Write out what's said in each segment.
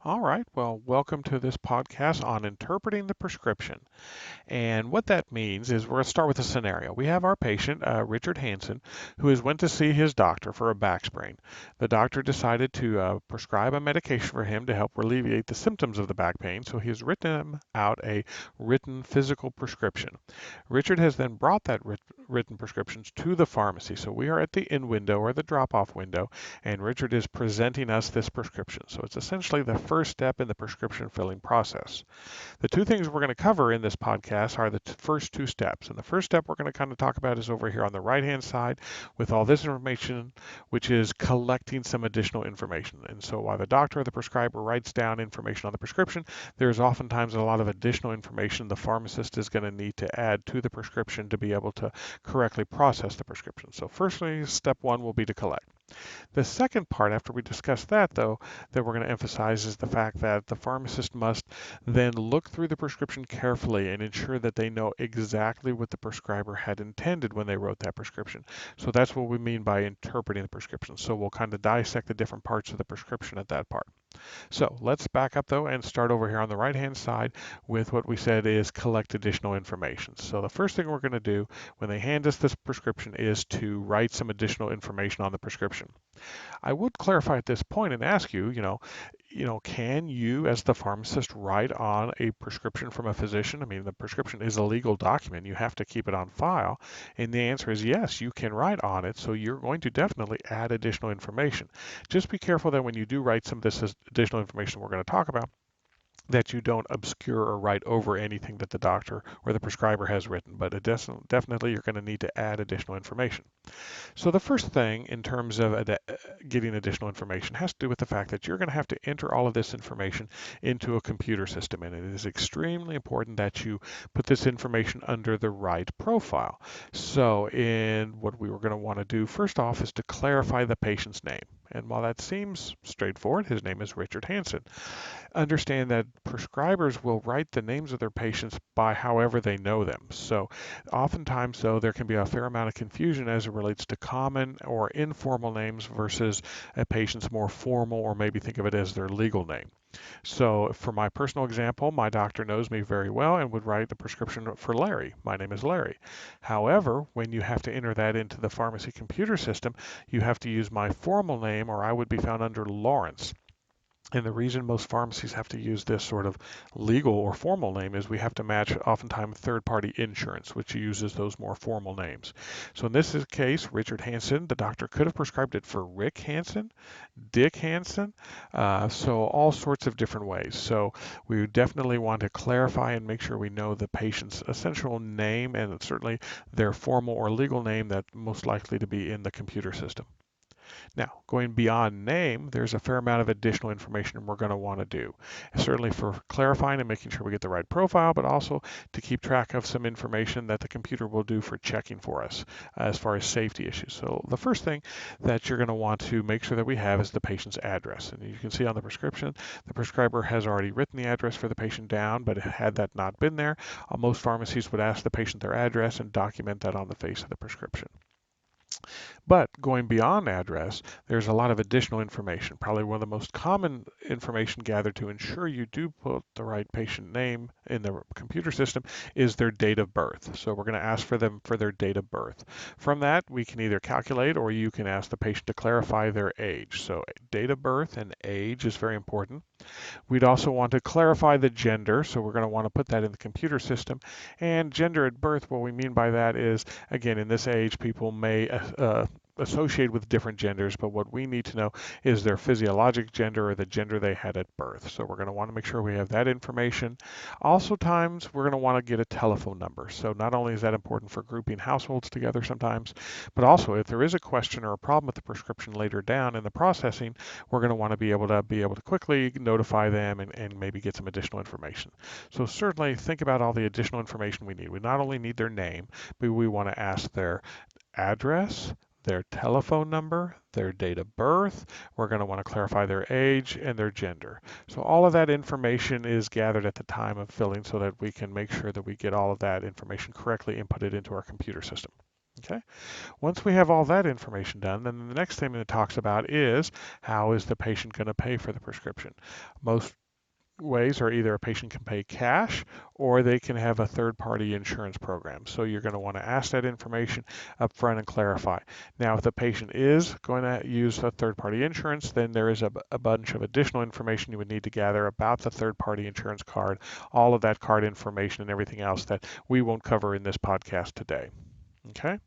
All right, well, welcome to this podcast on interpreting the prescription. And what that means is we're going to start with a scenario. We have our patient, Richard Hansen, who has went to see his doctor for a back sprain. The doctor decided to prescribe a medication for him to help alleviate the symptoms of the back pain, so he has written him out a written physical prescription. Richard has then brought that written prescriptions to the pharmacy. So we are at the in window or the drop-off window, and Richard is presenting us this prescription. So it's essentially the first step in the prescription filling process. The two things we're going to cover in this podcast are the first two steps. And the first step we're going to kind of talk about is over here on the right-hand side with all this information, which is collecting some additional information. And so while the doctor or the prescriber writes down information on the prescription, there's oftentimes a lot of additional information the pharmacist is going to need to add to the prescription to be able to correctly process the prescription. So firstly, step one will be to collect. The second part, after we discuss that, though, that we're going to emphasize is the fact that the pharmacist must then look through the prescription carefully and ensure that they know exactly what the prescriber had intended when they wrote that prescription. So that's what we mean by interpreting the prescription. So we'll kind of dissect the different parts of the prescription at that part. So let's back up though and start over here on the right hand side with what we said is collect additional information. So the first thing we're going to do when they hand us this prescription is to write some additional information on the prescription. I would clarify at this point and ask you, can you as the pharmacist write on a prescription from a physician? I mean, the prescription is a legal document. You have to keep it on file. And the answer is yes, you can write on it. So you're going to definitely add additional information. Just be careful that when you do write some of this additional information we're going to talk about, that you don't obscure or write over anything that the doctor or the prescriber has written, but definitely you're going to need to add additional information. So the first thing in terms of getting additional information has to do with the fact that you're going to have to enter all of this information into a computer system, and it is extremely important that you put this information under the right profile. So in what we were going to want to do first off is to clarify the patient's name. And while that seems straightforward, his name is Richard Hansen. Understand that prescribers will write the names of their patients by however they know them. So oftentimes, though, there can be a fair amount of confusion as it relates to common or informal names versus a patient's more formal, or maybe think of it as their legal name. So for my personal example, my doctor knows me very well and would write the prescription for Larry. My name is Larry. However, when you have to enter that into the pharmacy computer system, you have to use my formal name, or I would be found under Lawrence. And the reason most pharmacies have to use this sort of legal or formal name is we have to match oftentimes third-party insurance, which uses those more formal names. So in this case, Richard Hansen, the doctor could have prescribed it for Rick Hansen, Dick Hansen, so all sorts of different ways. So we definitely want to clarify and make sure we know the patient's essential name and certainly their formal or legal name that's most likely to be in the computer system. Now, going beyond name, there's a fair amount of additional information we're going to want to do. Certainly for clarifying and making sure we get the right profile, but also to keep track of some information that the computer will do for checking for us as far as safety issues. So the first thing that you're going to want to make sure that we have is the patient's address. And you can see on the prescription, the prescriber has already written the address for the patient down, but had that not been there, most pharmacies would ask the patient their address and document that on the face of the prescription. But going beyond address, there's a lot of additional information. Probably one of the most common information gathered to ensure you do put the right patient name in the computer system is their date of birth. So we're going to ask for them for their date of birth. From that, we can either calculate or you can ask the patient to clarify their age. So date of birth and age is very important. We'd also want to clarify the gender, so we're going to want to put that in the computer system. And gender at birth, what we mean by that is, again, in this age, people may associate with different genders, but what we need to know is their physiologic gender or the gender they had at birth. So we're going to want to make sure we have that information. Also times we're going to want to get a telephone number. So not only is that important for grouping households together sometimes, but also if there is a question or a problem with the prescription later down in the processing, we're going to want to be able to quickly notify them and maybe get some additional information. So certainly think about all the additional information we need. We not only need their name, but we want to ask their address, their telephone number, their date of birth. We're going to want to clarify their age and their gender. So all of that information is gathered at the time of filling so that we can make sure that we get all of that information correctly inputted into our computer system. Okay. Once we have all that information done, then the next thing it talks about is how is the patient going to pay for the prescription. Most ways are either a patient can pay cash or they can have a third-party insurance program. So you're going to want to ask that information up front and clarify. Now, if the patient is going to use a third-party insurance, then there is a bunch of additional information you would need to gather about the third-party insurance card, all of that card information and everything else that we won't cover in this podcast today. Okay?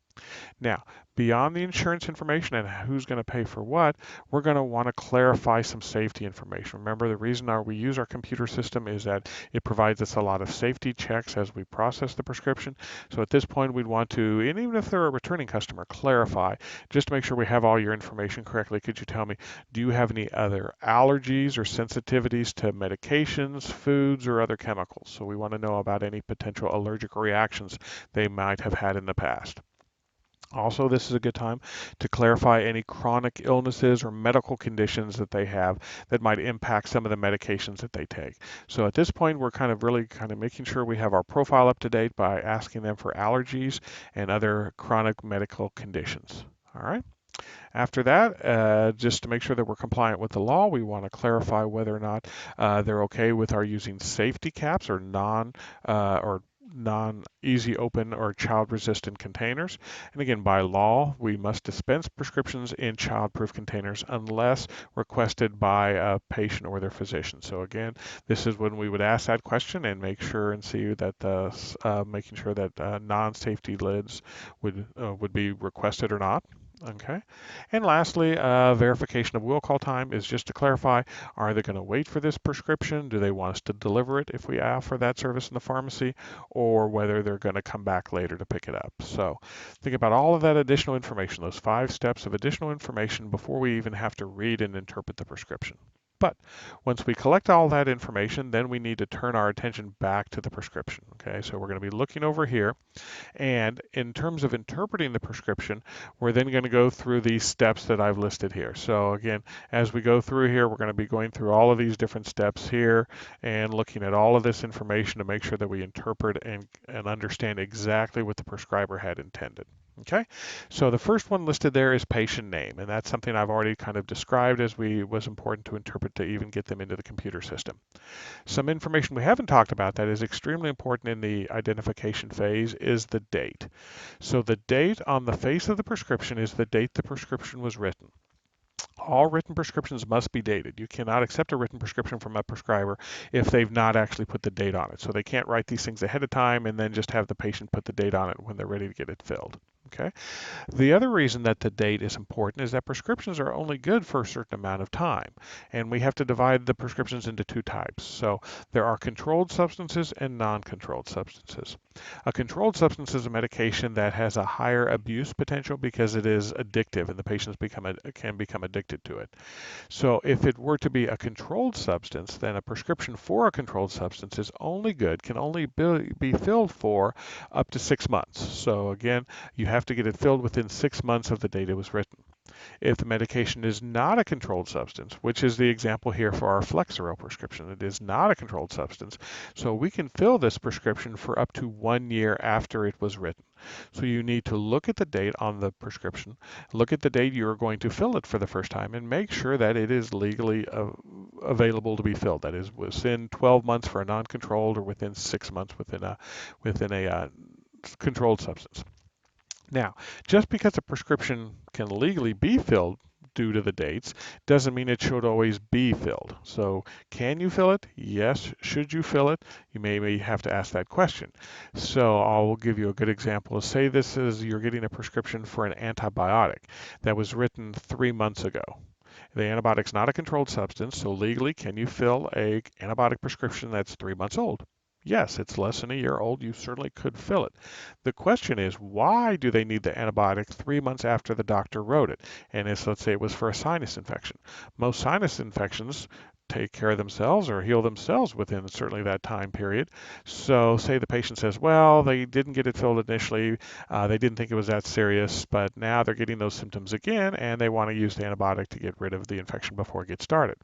Now, beyond the insurance information and who's going to pay for what, we're going to want to clarify some safety information. Remember, the reason we use our computer system is that it provides us a lot of safety checks as we process the prescription. So at this point, we'd want to, and even if they're a returning customer, clarify just to make sure we have all your information correctly. Could you tell me, do you have any other allergies or sensitivities to medications, foods, or other chemicals? So we want to know about any potential allergic reactions they might have had in the past. Also, this is a good time to clarify any chronic illnesses or medical conditions that they have that might impact some of the medications that they take. So at this point, we're really making sure we have our profile up to date by asking them for allergies and other chronic medical conditions. All right. After that, just to make sure that we're compliant with the law, we want to clarify whether or not they're okay with our using safety caps or non-easy open or child-resistant containers. And again, by law, we must dispense prescriptions in child-proof containers unless requested by a patient or their physician. So again, this is when we would ask that question and make sure and see that making sure that non-safety lids would be requested or not. Okay. And lastly, verification of will call time is just to clarify, are they going to wait for this prescription? Do they want us to deliver it if we offer that service in the pharmacy, or whether they're going to come back later to pick it up? So think about all of that additional information, those 5 steps of additional information before we even have to read and interpret the prescription. But once we collect all that information, then we need to turn our attention back to the prescription. Okay, so we're going to be looking over here, and in terms of interpreting the prescription, we're then going to go through these steps that I've listed here. So again, as we go through here, we're going to be going through all of these different steps here and looking at all of this information to make sure that we interpret and understand exactly what the prescriber had intended. Okay, so the first one listed there is patient name, and that's something I've already kind of described as was important to interpret to even get them into the computer system. Some information we haven't talked about that is extremely important in the identification phase is the date. So the date on the face of the prescription is the date the prescription was written. All written prescriptions must be dated. You cannot accept a written prescription from a prescriber if they've not actually put the date on it. So they can't write these things ahead of time and then just have the patient put the date on it when they're ready to get it filled. Okay. The other reason that the date is important is that prescriptions are only good for a certain amount of time, and we have to divide the prescriptions into 2 types. So there are controlled substances and non-controlled substances. A controlled substance is a medication that has a higher abuse potential because it is addictive and the patients can become addicted to it. So if it were to be a controlled substance, then a prescription for a controlled substance is only good, can only be filled for up to 6 months. So again, you have to get it filled within 6 months of the date it was written. If the medication is not a controlled substance, which is the example here for our Flexeril prescription, it is not a controlled substance, so we can fill this prescription for up to 1 year after it was written. So you need to look at the date on the prescription, look at the date you're going to fill it for the first time, and make sure that it is legally available to be filled. That is within 12 months for a non-controlled or within 6 months within a controlled substance. Now, just because a prescription can legally be filled due to the dates doesn't mean it should always be filled. So, can you fill it? Yes. Should you fill it? You may have to ask that question. So, I'll give you a good example. Say you're getting a prescription for an antibiotic that was written 3 months ago. The antibiotic's not a controlled substance, so legally, can you fill a antibiotic prescription that's 3 months old? Yes, it's less than a year old. You certainly could fill it. The question is, why do they need the antibiotic 3 months after the doctor wrote it? And let's say it was for a sinus infection. Most sinus infections take care of themselves or heal themselves within certainly that time period. So say the patient says, well, they didn't get it filled initially, they didn't think it was that serious, but now they're getting those symptoms again and they want to use the antibiotic to get rid of the infection before it gets started.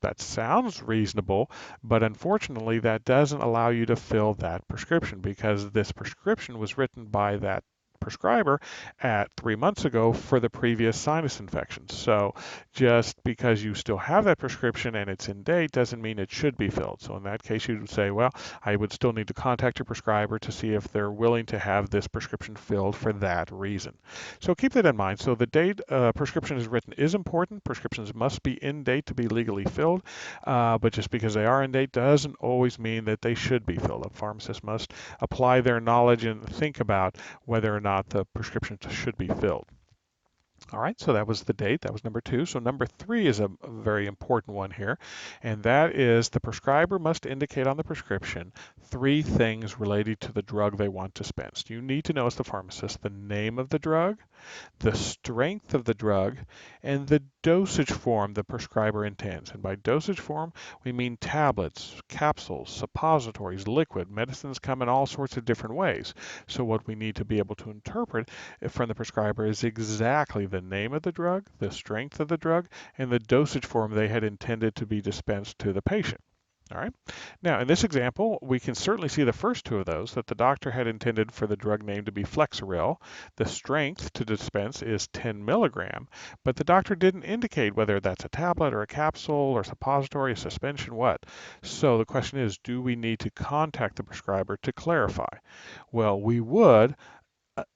That sounds reasonable, but unfortunately that doesn't allow you to fill that prescription because this prescription was written by that prescriber at 3 months ago for the previous sinus infection. So just because you still have that prescription and it's in date doesn't mean it should be filled. So in that case, you would say, well, I would still need to contact your prescriber to see if they're willing to have this prescription filled for that reason. So keep that in mind. So the date prescription is written is important. Prescriptions must be in date to be legally filled, but just because they are in date doesn't always mean that they should be filled. A pharmacist must apply their knowledge and think about whether or not the prescription should be filled. All right, so that was the date. That was number 2. So number 3 is a very important one here, and that is the prescriber must indicate on the prescription 3 things related to the drug they want dispensed. You need to know as the pharmacist the name of the drug, the strength of the drug, and the dosage form the prescriber intends. And by dosage form, we mean tablets, capsules, suppositories, liquid. Medicines come in all sorts of different ways. So what we need to be able to interpret from the prescriber is exactly the name of the drug, the strength of the drug, and the dosage form they had intended to be dispensed to the patient. All right. Now, in this example, we can certainly see the first 2 of those, that the doctor had intended for the drug name to be Flexeril. The strength to dispense is 10 milligram, but the doctor didn't indicate whether that's a tablet or a capsule or suppository, a suspension, what. So the question is, do we need to contact the prescriber to clarify? Well, we would,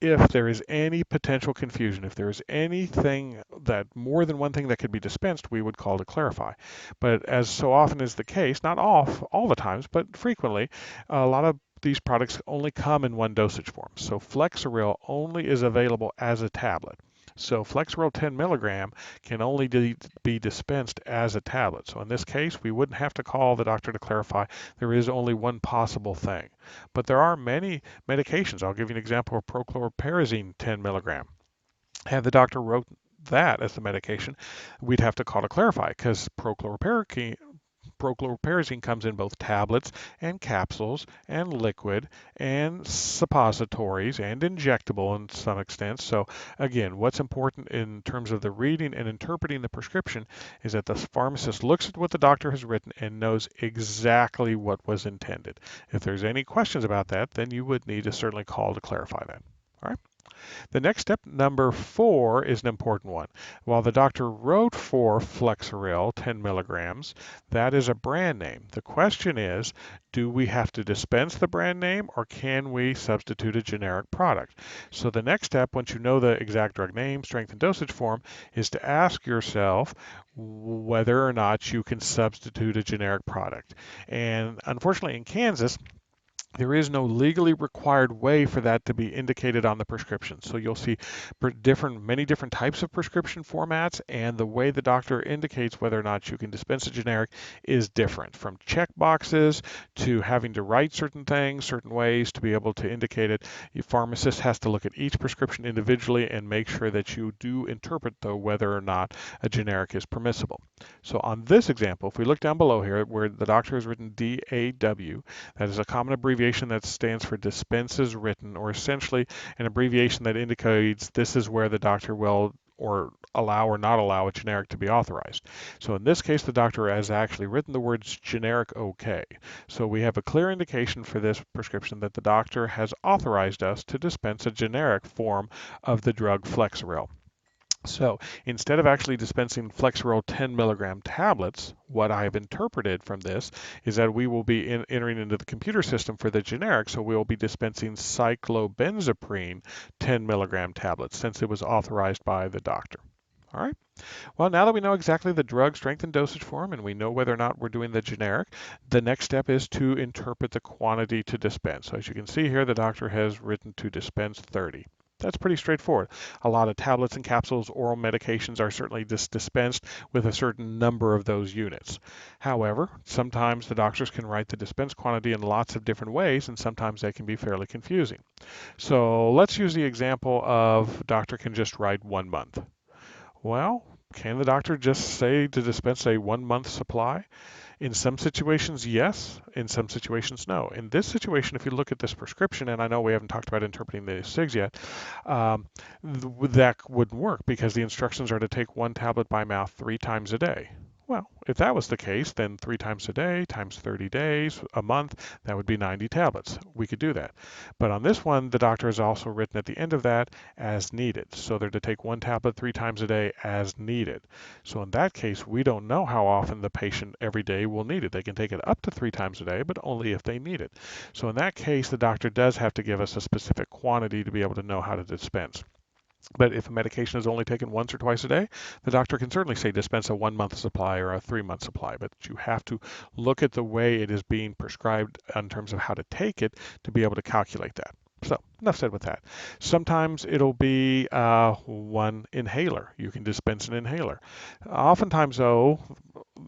if there is any potential confusion, if there is anything that more than one thing that could be dispensed, we would call to clarify. But as so often is the case, not all the times, but frequently, a lot of these products only come in one dosage form. So Flexeril only is available as a tablet. So Flexeril 10 milligram can only be dispensed as a tablet. So in this case, we wouldn't have to call the doctor to clarify. There is only one possible thing. But there are many medications. I'll give you an example of prochlorperazine 10 milligram. Had the doctor wrote that as the medication, we'd have to call to clarify because prochlorperazine comes in both tablets and capsules and liquid and suppositories and injectable in some extent. So again, what's important in terms of the reading and interpreting the prescription is that the pharmacist looks at what the doctor has written and knows exactly what was intended. If there's any questions about that, then you would need to certainly call to clarify that. All right. The next step, number 4, is an important one. While the doctor wrote for Flexeril 10 milligrams, that is a brand name. The question is, do we have to dispense the brand name or can we substitute a generic product? So the next step, once you know the exact drug name, strength, and dosage form, is to ask yourself whether or not you can substitute a generic product. And unfortunately in Kansas, there is no legally required way for that to be indicated on the prescription. So you'll see many different types of prescription formats, and the way the doctor indicates whether or not you can dispense a generic is different, from check boxes to having to write certain things, certain ways to be able to indicate it. Your pharmacist has to look at each prescription individually and make sure that you do interpret, though, whether or not a generic is permissible. So on this example, if we look down below here where the doctor has written DAW, that is a common abbreviation that stands for dispenses written, or essentially an abbreviation that indicates this is where the doctor will or allow or not allow a generic to be authorized. So in this case, the doctor has actually written the words generic OK. So we have a clear indication for this prescription that the doctor has authorized us to dispense a generic form of the drug Flexeril. So instead of actually dispensing Flexeril 10 milligram tablets, what I have interpreted from this is that we will be entering into the computer system for the generic, so we will be dispensing cyclobenzaprine 10 milligram tablets since it was authorized by the doctor. All right. Well, now that we know exactly the drug strength and dosage form and we know whether or not we're doing the generic, the next step is to interpret the quantity to dispense. So as you can see here, the doctor has written to dispense 30. That's pretty straightforward. A lot of tablets and capsules, oral medications are certainly dispensed with a certain number of those units. However, sometimes the doctors can write the dispense quantity in lots of different ways, and sometimes they can be fairly confusing. So let's use the example of doctor can just write 1 month. Well, can the doctor just say to dispense a 1 month supply? In some situations, yes. In some situations, no. In this situation, if you look at this prescription, and I know we haven't talked about interpreting the SIGs yet, that wouldn't work because the instructions are to take 1 tablet by mouth 3 times a day. Well, if that was the case, then 3 times a day times 30 days, a month, that would be 90 tablets. We could do that. But on this one, the doctor has also written at the end of that as needed. So they're to take 1 tablet 3 times a day as needed. So in that case, we don't know how often the patient every day will need it. They can take it up to 3 times a day, but only if they need it. So in that case, the doctor does have to give us a specific quantity to be able to know how to dispense. But if a medication is only taken once or twice a day, the doctor can certainly say dispense a 1 month supply or a 3 month supply. But you have to look at the way it is being prescribed in terms of how to take it to be able to calculate that. So, enough said with that. Sometimes it'll be one inhaler. You can dispense an inhaler. Oftentimes, though,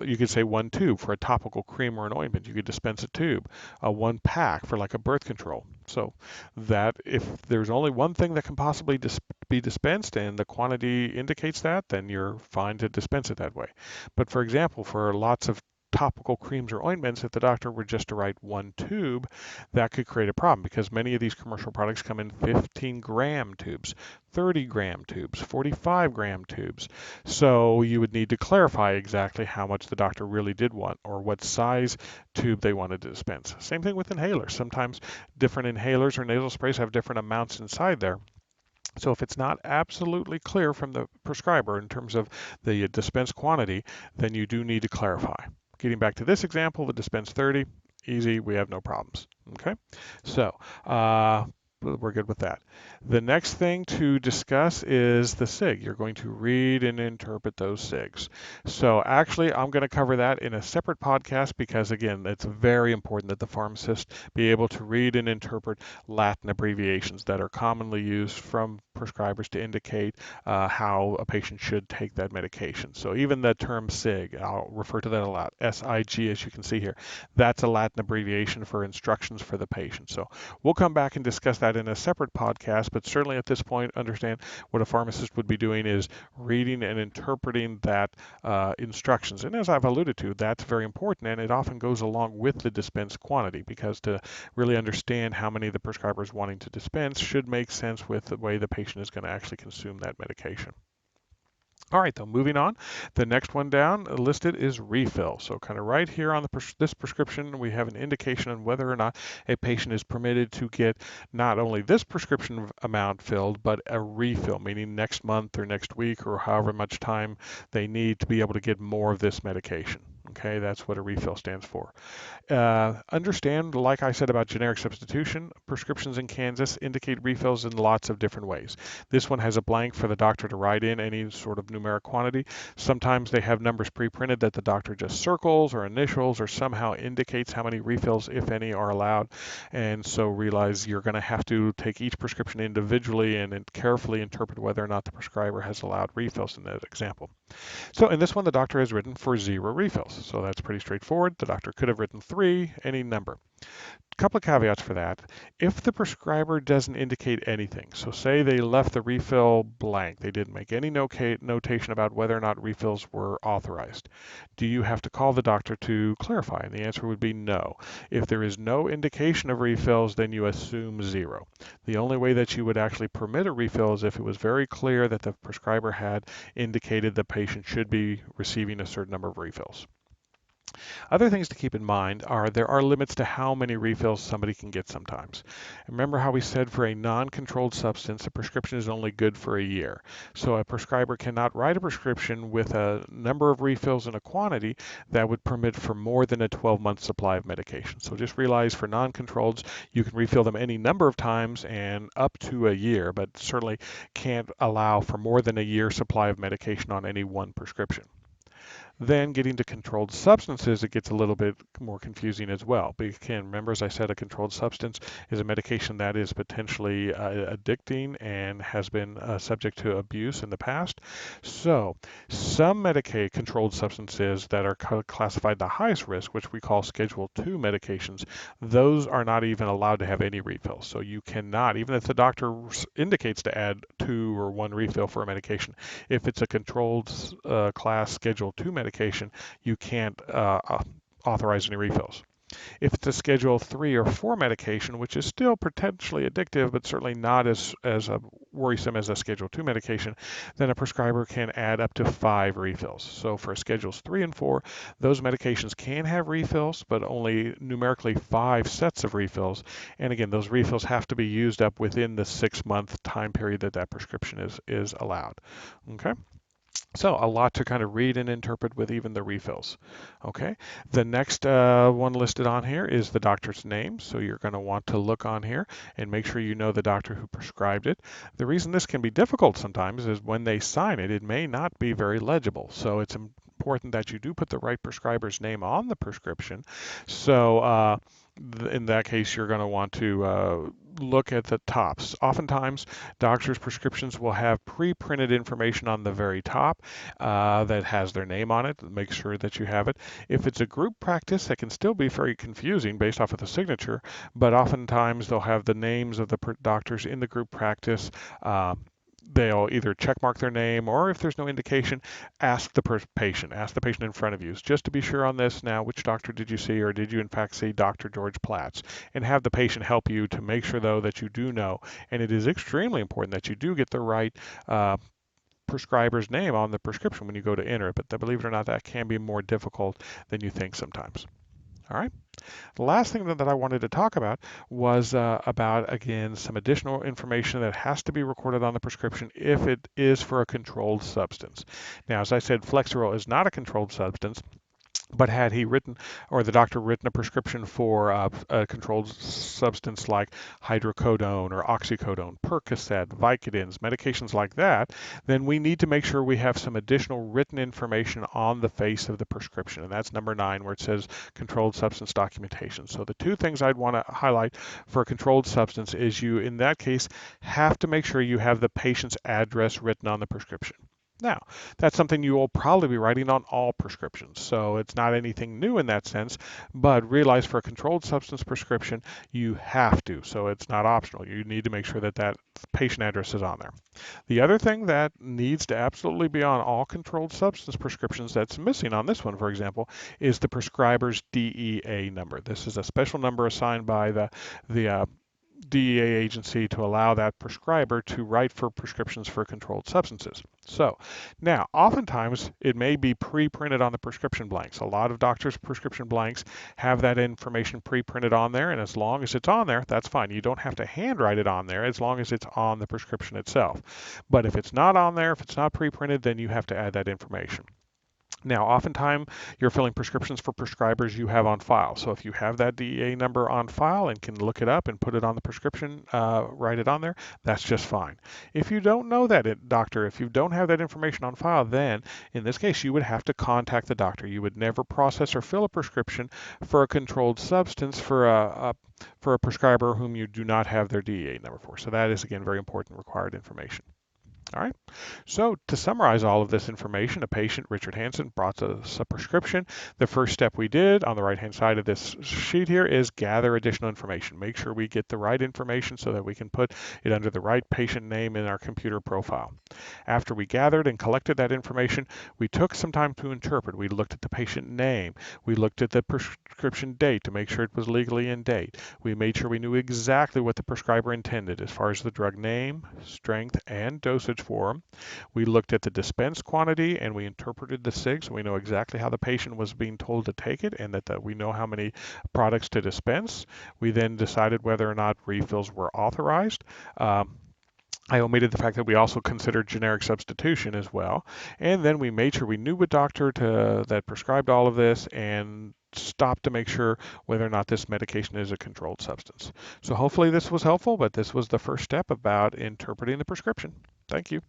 you could say 1 tube for a topical cream or an ointment. You could dispense a tube, 1 pack for like a birth control. So that if there's only one thing that can possibly be dispensed and the quantity indicates that, then you're fine to dispense it that way. But for example, for lots of topical creams or ointments, if the doctor were just to write 1 tube, that could create a problem because many of these commercial products come in 15-gram tubes, 30-gram tubes, 45-gram tubes. So you would need to clarify exactly how much the doctor really did want or what size tube they wanted to dispense. Same thing with inhalers. Sometimes different inhalers or nasal sprays have different amounts inside there. So if it's not absolutely clear from the prescriber in terms of the dispense quantity, then you do need to clarify. Getting back to this example, the dispense 30, easy, we have no problems. Okay, so we're good with that. The next thing to discuss is the SIG. You're going to read and interpret those SIGs. So actually, I'm going to cover that in a separate podcast because, again, it's very important that the pharmacist be able to read and interpret Latin abbreviations that are commonly used from prescribers to indicate how a patient should take that medication. So even the term SIG, I'll refer to that a lot, SIG, as you can see here, that's a Latin abbreviation for instructions for the patient. So we'll come back and discuss that in a separate podcast, but certainly at this point, understand what a pharmacist would be doing is reading and interpreting that instructions. And as I've alluded to, that's very important, and it often goes along with the dispense quantity because to really understand how many the prescriber is wanting to dispense should make sense with the way the patient is going to actually consume that medication. All right, though, moving on. The next one down listed is refill. So kind of right here on this prescription, we have an indication on whether or not a patient is permitted to get not only this prescription amount filled, but a refill, meaning next month or next week or however much time they need to be able to get more of this medication. Okay, that's what a refill stands for. Understand, like I said about generic substitution, prescriptions in Kansas indicate refills in lots of different ways. This one has a blank for the doctor to write in any sort of numeric quantity. Sometimes they have numbers pre-printed that the doctor just circles or initials or somehow indicates how many refills, if any, are allowed. And so realize you're going to have to take each prescription individually and carefully interpret whether or not the prescriber has allowed refills in that example. So in this one, the doctor has written for 0 refills. So that's pretty straightforward. The doctor could have written 3, any number. Couple of caveats for that. If the prescriber doesn't indicate anything, so say they left the refill blank, they didn't make any notation about whether or not refills were authorized, do you have to call the doctor to clarify? And the answer would be no. If there is no indication of refills, then you assume 0. The only way that you would actually permit a refill is if it was very clear that the prescriber had indicated the patient should be receiving a certain number of refills. Other things to keep in mind are there are limits to how many refills somebody can get sometimes. Remember how we said for a non-controlled substance, a prescription is only good for a year. So a prescriber cannot write a prescription with a number of refills and a quantity that would permit for more than a 12-month supply of medication. So just realize for non-controlleds, you can refill them any number of times and up to a year, but certainly can't allow for more than a year supply of medication on any one prescription. Then getting to controlled substances, it gets a little bit more confusing as well. But again, remember, as I said, a controlled substance is a medication that is potentially addicting and has been subject to abuse in the past. So some controlled substances that are classified the highest risk, which we call Schedule II medications, those are not even allowed to have any refills. So you cannot, even if the doctor indicates to add 2 or 1 refill for a medication, if it's a controlled class Schedule II medication, you can't authorize any refills. If it's a Schedule 3 or 4 medication, which is still potentially addictive, but certainly not as worrisome as a Schedule 2 medication, then a prescriber can add up to 5 refills. So for Schedules 3 and 4, those medications can have refills, but only numerically 5 sets of refills. And again, those refills have to be used up within the 6-month time period that prescription is allowed. Okay? So a lot to kind of read and interpret with even the refills. Okay, the next one listed on here is the doctor's name. So you're going to want to look on here and make sure you know the doctor who prescribed it. The reason this can be difficult sometimes is when they sign it, it may not be very legible. So it's important that you do put the right prescriber's name on the prescription. So in that case, you're going to want to look at the tops. Oftentimes, doctors' prescriptions will have pre-printed information on the very top that has their name on it. Make sure that you have it. If it's a group practice, that can still be very confusing based off of the signature, but oftentimes they'll have the names of the doctors in the group practice. They'll either check mark their name, or if there's no indication, ask the patient in front of you, just to be sure on this. Now, which doctor did you see, or did you in fact see Dr. George Platts? And have the patient help you to make sure, though, that you do know. And it is extremely important that you do get the right prescriber's name on the prescription when you go to enter it. But believe it or not, that can be more difficult than you think sometimes. All right. The last thing that I wanted to talk about was about, again, some additional information that has to be recorded on the prescription if it is for a controlled substance. Now, as I said, Flexeril is not a controlled substance. But had he written, or the doctor written, a prescription for a controlled substance like hydrocodone or oxycodone, Percocet, Vicodins, medications like that, then we need to make sure we have some additional written information on the face of the prescription. And that's number 9, where it says controlled substance documentation. So the two things I'd want to highlight for a controlled substance is you, in that case, have to make sure you have the patient's address written on the prescription. Now, that's something you will probably be writing on all prescriptions, so it's not anything new in that sense, but realize for a controlled substance prescription, you have to, so it's not optional. You need to make sure that that patient address is on there. The other thing that needs to absolutely be on all controlled substance prescriptions that's missing on this one, for example, is the prescriber's DEA number. This is a special number assigned by the DEA agency to allow that prescriber to write for prescriptions for controlled substances. So now, oftentimes it may be pre-printed on the prescription blanks. A lot of doctors' prescription blanks have that information pre-printed on there, and as long as it's on there, that's fine. You don't have to handwrite it on there as long as it's on the prescription itself. But if it's not on there, if it's not pre-printed, then you have to add that information. Now, oftentimes you're filling prescriptions for prescribers you have on file. So if you have that DEA number on file and can look it up and put it on the prescription, write it on there, that's just fine. If you don't know that, doctor, if you don't have that information on file, then in this case you would have to contact the doctor. You would never process or fill a prescription for a controlled substance for a prescriber whom you do not have their DEA number for. So that is, again, very important required information. All right. So to summarize all of this information, a patient, Richard Hansen, brought us a prescription. The first step we did on the right-hand side of this sheet here is gather additional information. Make sure we get the right information so that we can put it under the right patient name in our computer profile. After we gathered and collected that information, we took some time to interpret. We looked at the patient name. We looked at the prescription date to make sure it was legally in date. We made sure we knew exactly what the prescriber intended as far as the drug name, strength, and dosage form. We looked at the dispense quantity and we interpreted the SIG, so we know exactly how the patient was being told to take it and that we know how many products to dispense. We then decided whether or not refills were authorized. I omitted the fact that we also considered generic substitution as well. And then we made sure we knew what doctor that prescribed all of this and stopped to make sure whether or not this medication is a controlled substance. So hopefully this was helpful, but this was the first step about interpreting the prescription. Thank you.